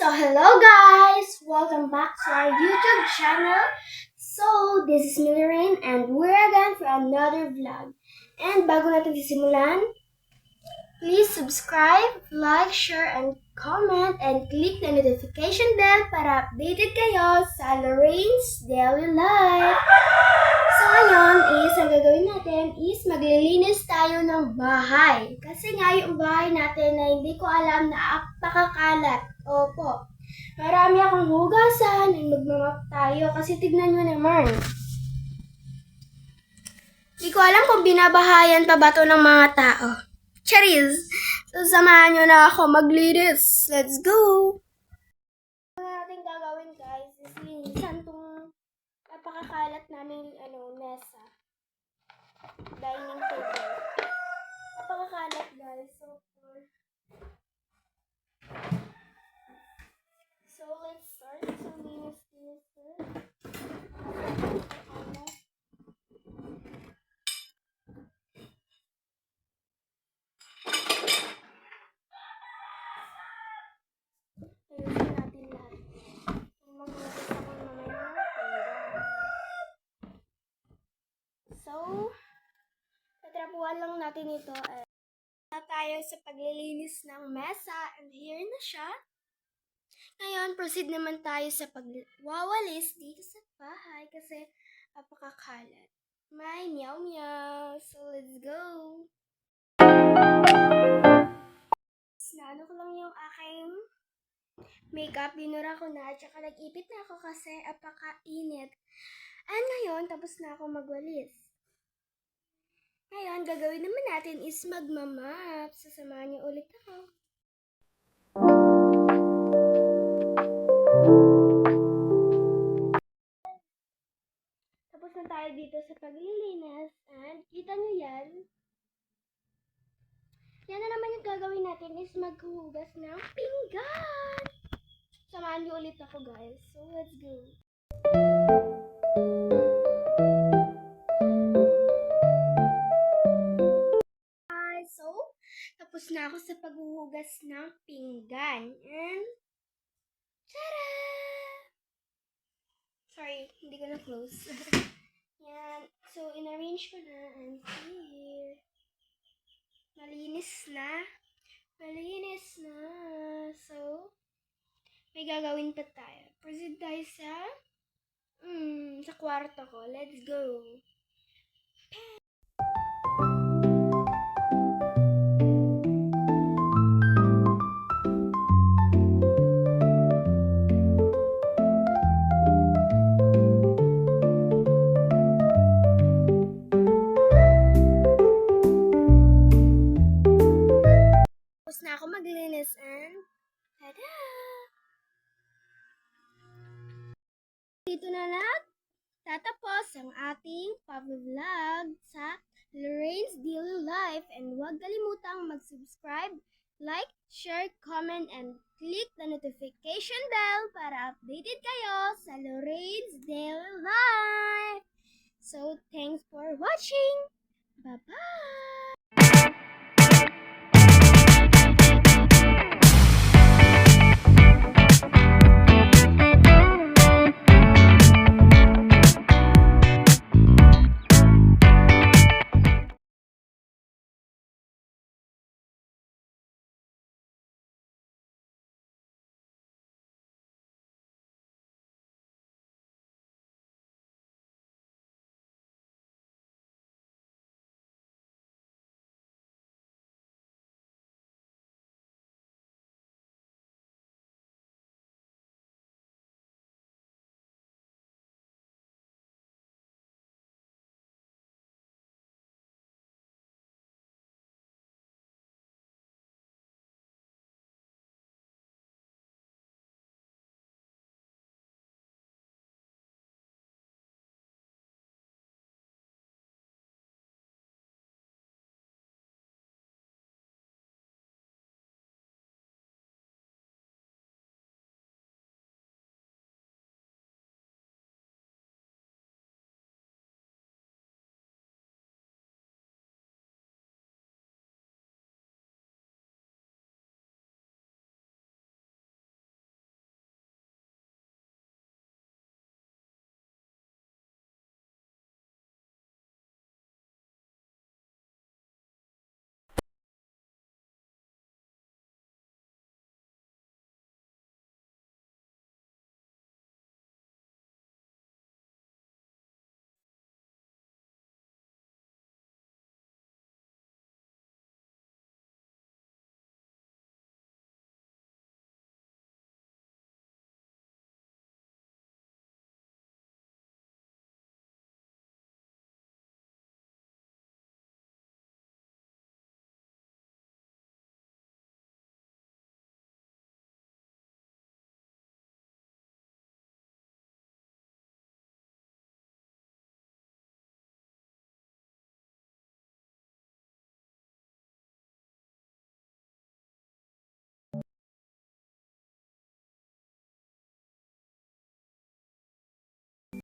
Hello guys! Welcome back to our YouTube channel. This is Millerine and we're again for another vlog. And bago natin sisimulan, please subscribe, like, share, and comment, and click the notification bell para updated kayo sa Lorraine's Daily Life. Ngayon ang gagawin natin is maglilinis tayo ng bahay. Kasi nga yung bahay natin na hindi ko alam na napakakalat. Opo. Marami akong hugasan and magmamap tayo kasi tignan nyo naman. Hindi ko alam kung binabahayan pa ba to ng mga tao. Charis! So samahan nyo na ako maglinis. Let's go! Ang natin gagawin guys is linisan tong napakakalat namin mesa. Dining table. Napakakalat guys. So let's start. So linis first. Ayusin natin lahat. Maghugas ako mamaya. So, tatrapuan lang natin ito. Na tayo sa paglilinis ng mesa and here na siya. Ngayon, proceed naman tayo sa pagwawalis dito sa bahay kasi napakakalat. May meow meow. So, let's go! Sinano ko lang yung aking makeup. Binura ko na at saka nag-ipit na ako kasi apaka-init. And ngayon, tapos na ako magwalis. Ngayon, gagawin naman natin is magmamap. Sasamahan niyo ulit ako. Tapos na tayo dito sa paglilinis. And kita nyo yan. Yan na naman yung gagawin natin is maghuhugas ng pinggan. Samahan niyo ulit ako guys. So, let's go. Tapos na ako sa paghuhugas ng pinggan. And, tada! Sorry, hindi ko na-close. Yan. So, in-arrange ko na. And here. Malinis na. Malinis na. So, may gagawin pa tayo. Proceed tayo sa kwarto ko. Let's go. Tapos na ako maglinis and tada! Dito na tatapos ang ating pag-vlog sa Lorraine's Daily Life and huwag kalimutang mag-subscribe, like, share, comment, and click the notification bell para updated kayo sa Lorraine's Daily Life. So, thanks for watching! Bye-bye!